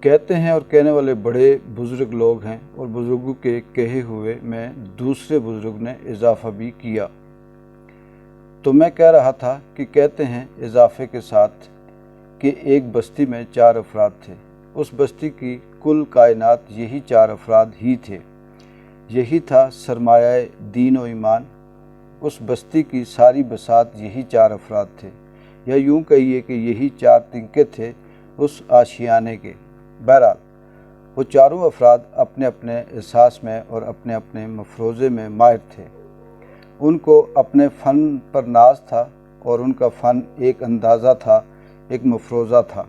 کہتے ہیں اور کہنے والے بڑے بزرگ لوگ ہیں، اور بزرگوں کے کہے ہوئے میں دوسرے بزرگ نے اضافہ بھی کیا۔ تو میں کہہ رہا تھا کہ کہتے ہیں اضافے کے ساتھ کہ ایک بستی میں 4 افراد تھے۔ اس بستی کی کل کائنات یہی 4 افراد ہی تھے۔ یہی تھا سرمایہ دین و ایمان۔ اس بستی کی ساری بساط یہی 4 افراد تھے، یا یوں کہیے کہ یہی 4 تنکے تھے اس آشیانے کے۔ بہرحال وہ چاروں افراد اپنے اپنے احساس میں اور اپنے اپنے مفروضے میں ماہر تھے۔ ان کو اپنے فن پر ناز تھا، اور ان کا فن ایک اندازہ تھا، ایک مفروضہ تھا،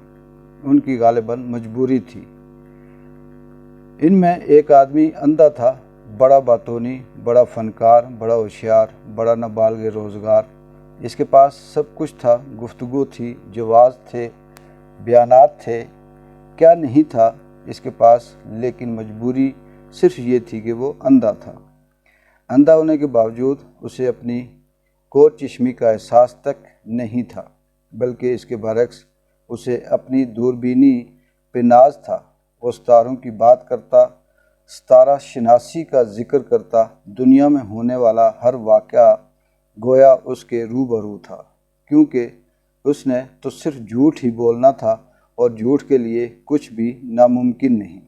ان کی غالباً مجبوری تھی۔ ان میں ایک آدمی اندھا تھا، بڑا باتونی، بڑا فنکار، بڑا ہوشیار، بڑا نابالغ روزگار۔ اس کے پاس سب کچھ تھا، گفتگو تھی، جواز تھے، بیانات تھے، کیا نہیں تھا اس کے پاس، لیکن مجبوری صرف یہ تھی کہ وہ اندھا تھا۔ اندھا ہونے کے باوجود اسے اپنی کور چشمی کا احساس تک نہیں تھا، بلکہ اس کے برعکس اسے اپنی دوربینی پہ ناز تھا۔ وہ ستاروں کی بات کرتا، ستارہ شناسی کا ذکر کرتا، دنیا میں ہونے والا ہر واقعہ گویا اس کے روبرو تھا، کیونکہ اس نے تو صرف جھوٹ ہی بولنا تھا، اور جھوٹ کے لیے کچھ بھی ناممکن نہیں۔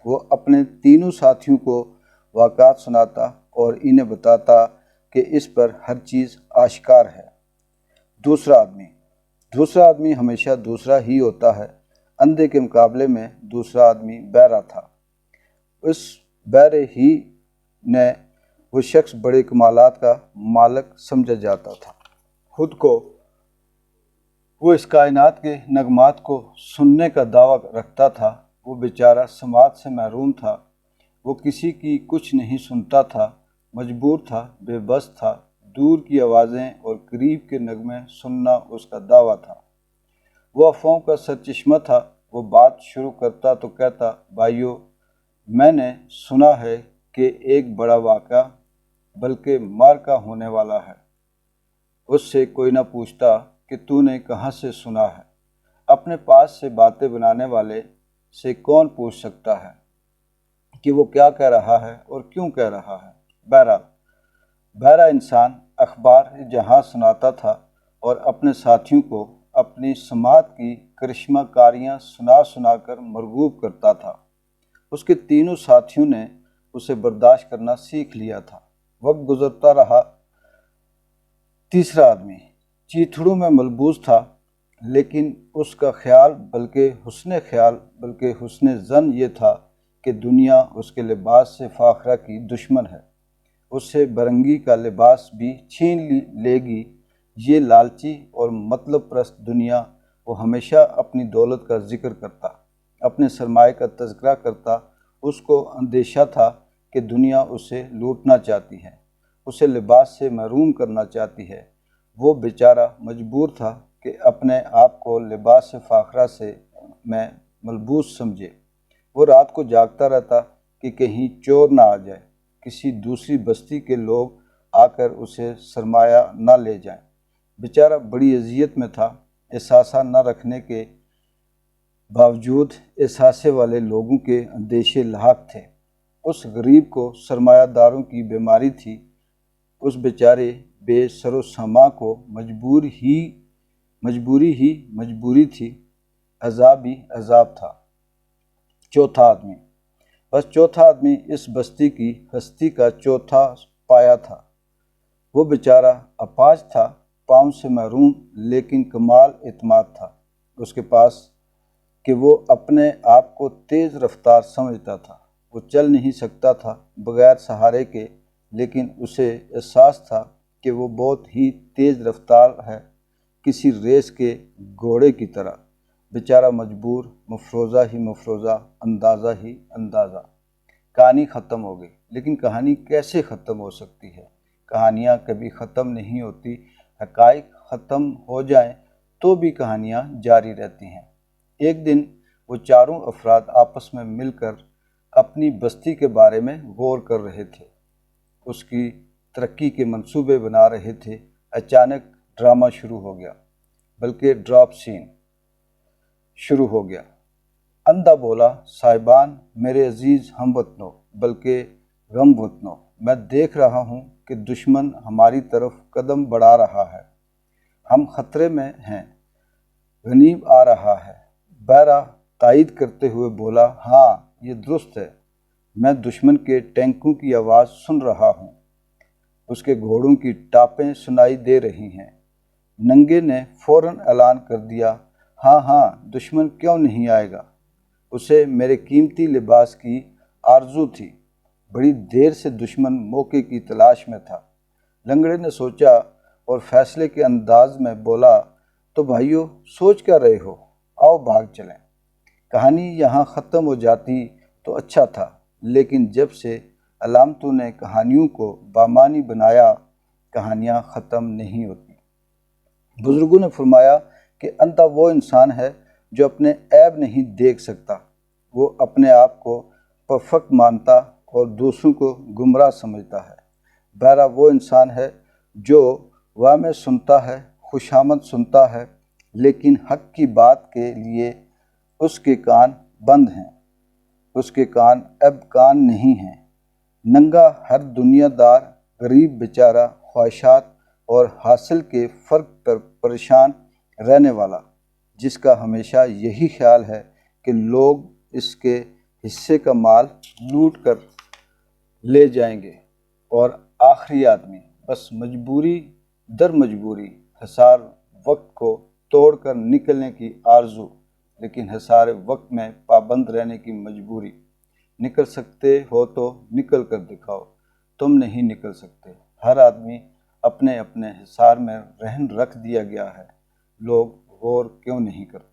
وہ اپنے تینوں ساتھیوں کو واقعات سناتا اور انہیں بتاتا کہ اس پر ہر چیز آشکار ہے۔ دوسرا آدمی ہمیشہ دوسرا ہی ہوتا ہے۔ اندھے کے مقابلے میں دوسرا آدمی بہرا تھا۔ اس بہرے ہی نے وہ شخص بڑے کمالات کا مالک سمجھا جاتا تھا۔ خود کو وہ اس کائنات کے نغمات کو سننے کا دعویٰ رکھتا تھا۔ وہ بیچارہ سماعت سے محروم تھا، وہ کسی کی کچھ نہیں سنتا تھا، مجبور تھا، بے بس تھا۔ دور کی آوازیں اور قریب کے نغمے سننا اس کا دعویٰ تھا۔ وہ افواہوں کا سرچشمہ تھا۔ وہ بات شروع کرتا تو کہتا، بھائیو، میں نے سنا ہے کہ ایک بڑا واقعہ بلکہ معرکہ ہونے والا ہے۔ اس سے کوئی نہ پوچھتا کہ تو نے کہاں سے سنا ہے۔ اپنے پاس سے باتیں بنانے والے سے کون پوچھ سکتا ہے کہ وہ کیا کہہ رہا ہے اور کیوں کہہ رہا ہے۔ بہرحال بہرا انسان اخبار جہاں سناتا تھا اور اپنے ساتھیوں کو اپنی سماعت کی کرشمہ کاریاں سنا سنا کر مرغوب کرتا تھا۔ اس کے تینوں ساتھیوں نے اسے برداشت کرنا سیکھ لیا تھا۔ وقت گزرتا رہا۔ تیسرا آدمی چیتھڑوں میں ملبوس تھا، لیکن اس کا خیال بلکہ حسن ظن یہ تھا کہ دنیا اس کے لباس سے فاخرہ کی دشمن ہے، اس سے برنگی کا لباس بھی چھین لے گی۔ یہ لالچی اور مطلب پرست دنیا۔ وہ ہمیشہ اپنی دولت کا ذکر کرتا، اپنے سرمایہ کا تذکرہ کرتا۔ اس کو اندیشہ تھا کہ دنیا اسے لوٹنا چاہتی ہے، اسے لباس سے محروم کرنا چاہتی ہے۔ وہ بیچارہ مجبور تھا کہ اپنے آپ کو لباس فاخرہ میں ملبوس سمجھے۔ وہ رات کو جاگتا رہتا کہ کہیں چور نہ آ جائے، کسی دوسری بستی کے لوگ آ کر اسے سرمایہ نہ لے جائیں۔ بیچارہ بڑی اذیت میں تھا۔ احساسہ نہ رکھنے کے باوجود احساسے والے لوگوں کے اندیشے لاحق تھے۔ اس غریب کو سرمایہ داروں کی بیماری تھی۔ اس بیچارے بے سر و ساماں کو مجبوری تھی، عذاب ہی عذاب تھا۔ چوتھا آدمی اس بستی کی ہستی کا چوتھا پایا تھا۔ وہ بیچارہ اپاہج تھا، پاؤں سے محروم، لیکن کمال اعتماد تھا اس کے پاس کہ وہ اپنے آپ کو تیز رفتار سمجھتا تھا۔ وہ چل نہیں سکتا تھا بغیر سہارے کے، لیکن اسے احساس تھا کہ وہ بہت ہی تیز رفتار ہے، کسی ریس کے گھوڑے کی طرح۔ بیچارہ مجبور، مفروضہ ہی مفروضہ، اندازہ ہی اندازہ۔ کہانی ختم ہو گئی، لیکن کہانی کیسے ختم ہو سکتی ہے؟ کہانیاں کبھی ختم نہیں ہوتی۔ حقائق ختم ہو جائیں تو بھی کہانیاں جاری رہتی ہیں۔ ایک دن وہ چاروں افراد آپس میں مل کر اپنی بستی کے بارے میں غور کر رہے تھے، اس کی ترقی کے منصوبے بنا رہے تھے۔ اچانک ڈرامہ شروع ہو گیا، بلکہ ڈراپ سین شروع ہو گیا۔ اندھا بولا، صاحبان میرے عزیز ہم وطنوں بلکہ غم وطنوں، میں دیکھ رہا ہوں کہ دشمن ہماری طرف قدم بڑھا رہا ہے، ہم خطرے میں ہیں، غنیمت آ رہا ہے۔ بحرہ تائید کرتے ہوئے بولا، ہاں یہ درست ہے، میں دشمن کے ٹینکوں کی آواز سن رہا ہوں، اس کے گھوڑوں کی ٹاپیں سنائی دے رہی ہیں۔ ننگے نے فوراً اعلان کر دیا، ہاں ہاں دشمن کیوں نہیں آئے گا، اسے میرے قیمتی لباس کی آرزو تھی، بڑی دیر سے دشمن موقع کی تلاش میں تھا۔ لنگڑے نے سوچا اور فیصلے کے انداز میں بولا، تو بھائیو سوچ کیا رہے ہو، آؤ بھاگ چلیں۔ کہانی یہاں ختم ہو جاتی تو اچھا تھا، لیکن جب سے علامتوں نے کہانیوں کو بامعنی بنایا، کہانیاں ختم نہیں ہوتی۔ بزرگوں نے فرمایا کہ اندھا وہ انسان ہے جو اپنے عیب نہیں دیکھ سکتا، وہ اپنے آپ کو پرفیکٹ مانتا اور دوسروں کو گمراہ سمجھتا ہے۔ بحرہ وہ انسان ہے جو واہ سنتا ہے، خوشامد سنتا ہے، لیکن حق کی بات کے لیے اس کے کان بند ہیں، اس کے کان اب کان نہیں ہیں۔ ننگا ہر دنیا دار، غریب بیچارہ، خواہشات اور حاصل کے فرق پر پریشان رہنے والا، جس کا ہمیشہ یہی خیال ہے کہ لوگ اس کے حصے کا مال لوٹ کر لے جائیں گے، اور آخری آدمی بس مجبوری در مجبوری، حصار وقت کو توڑ کر نکلنے کی آرزو، لیکن حصار وقت میں پابند رہنے کی مجبوری۔ نکل سکتے ہو تو نکل کر دکھاؤ، تم نہیں نکل سکتے۔ ہر آدمی اپنے اپنے حصار میں رہن رکھ دیا گیا ہے، لوگ غور کیوں نہیں کرتے؟